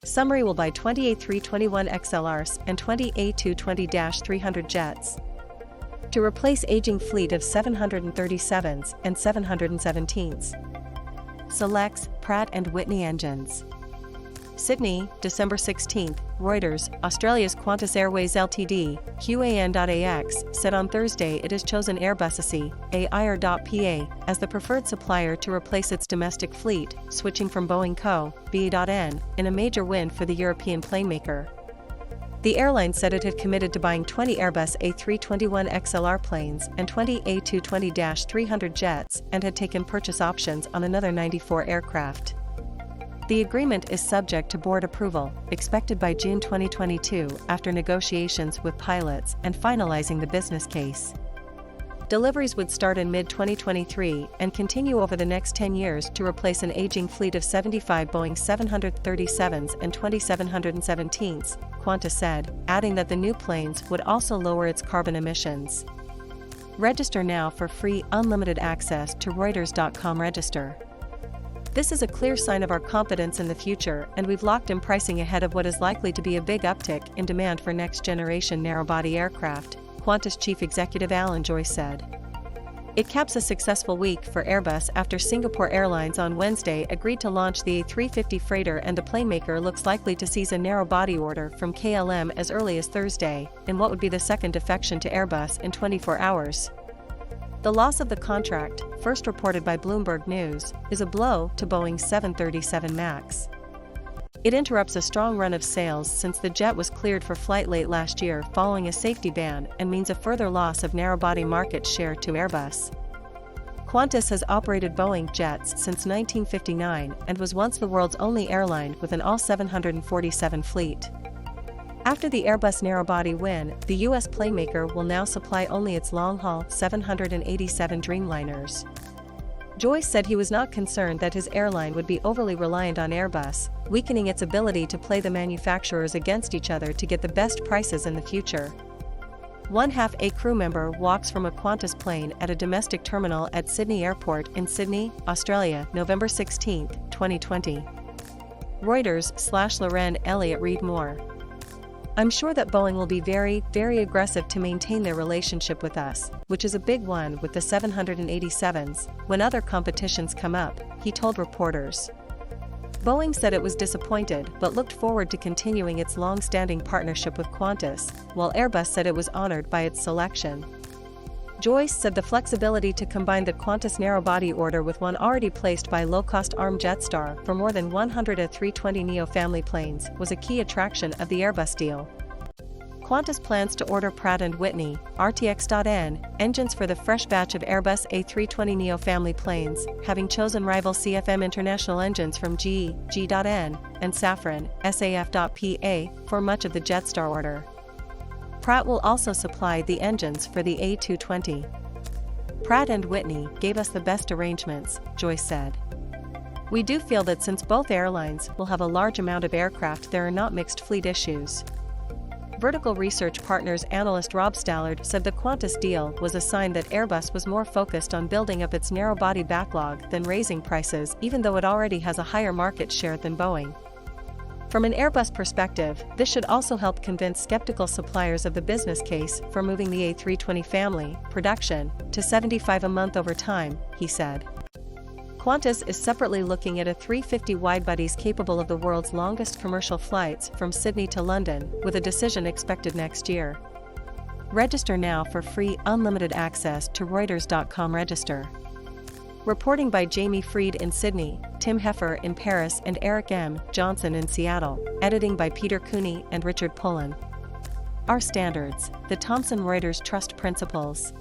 Summary will buy 20 A321XLRs and 20 A220-300 jets to replace aging fleet of 737s and 717s. Selects Pratt & Whitney engines. Sydney, December 16, Reuters. Australia's Qantas Airways Ltd, QAN.AX, said on Thursday it has chosen Airbus SE, AIR.PA, as the preferred supplier to replace its domestic fleet, switching from Boeing Co, BA.N, in a major win for the European planemaker. The airline said it had committed to buying 20 Airbus A321XLR planes and 20 A220-300 jets and had taken purchase options on another 94 aircraft. The agreement is subject to board approval, expected by June 2022 after negotiations with pilots and finalising the business case. Deliveries would start in mid-2023 and continue over the next 10 years to replace an aging fleet of 75 Boeing 737s and 20 717s, Qantas said, adding that the new planes would also lower its carbon emissions. Register now for free unlimited access to Reuters.com register. This is a clear sign of our confidence in the future, and we've locked in pricing ahead of what is likely to be a big uptick in demand for next-generation narrow-body aircraft, Qantas Chief Executive Alan Joyce said. It caps a successful week for Airbus after Singapore Airlines on Wednesday agreed to launch the A350 freighter, and the planemaker looks likely to seize a narrow-body order from KLM as early as Thursday, in what would be the second defection to Airbus in 24 hours. The loss of the contract, first reported by Bloomberg News, is a blow to Boeing's 737 MAX. It interrupts a strong run of sales since the jet was cleared for flight late last year following a safety ban, and means a further loss of narrow-body market share to Airbus. Qantas has operated Boeing jets since 1959 and was once the world's only airline with an all-747 fleet. After the Airbus narrow-body win, the U.S. planemaker will now supply only its long-haul 787 Dreamliners. Joyce said he was not concerned that his airline would be overly reliant on Airbus, weakening its ability to play the manufacturers against each other to get the best prices in the future. One-half a crew member walks from a Qantas plane at a domestic terminal at Sydney Airport in Sydney, Australia, November 16, 2020. Reuters/Loren Elliott read more. I'm sure that Boeing will be very, very aggressive to maintain their relationship with us, which is a big one with the 787s, when other competitions come up, he told reporters. Boeing said it was disappointed but looked forward to continuing its long-standing partnership with Qantas, while Airbus said it was honored by its selection. Joyce said the flexibility to combine the Qantas narrow-body order with one already placed by low-cost ARM Jetstar for more than 100 A320neo family planes was a key attraction of the Airbus deal. Qantas plans to order Pratt & Whitney, RTX.N, engines for the fresh batch of Airbus A320neo family planes, having chosen rival CFM International engines from GE, G.N, and Safran, SAF.PA, for much of the Jetstar order. Pratt will also supply the engines for the A220. Pratt & Whitney gave us the best arrangements, Joyce said. We do feel that since both airlines will have a large amount of aircraft, there are not mixed fleet issues. Vertical Research Partners analyst Rob Stallard said the Qantas deal was a sign that Airbus was more focused on building up its narrow-body backlog than raising prices, even though it already has a higher market share than Boeing. From an Airbus perspective, this should also help convince skeptical suppliers of the business case for moving the A320 family production to 75 a month over time, he said. Qantas is separately looking at A350 widebodies capable of the world's longest commercial flights from Sydney to London, with a decision expected next year. Register now for free unlimited access to Reuters.com register. Reporting by Jamie Freed in Sydney, Tim Heffer in Paris and Eric M. Johnson in Seattle. Editing by Peter Cooney and Richard Pullen. Our standards, the Thomson Reuters Trust Principles.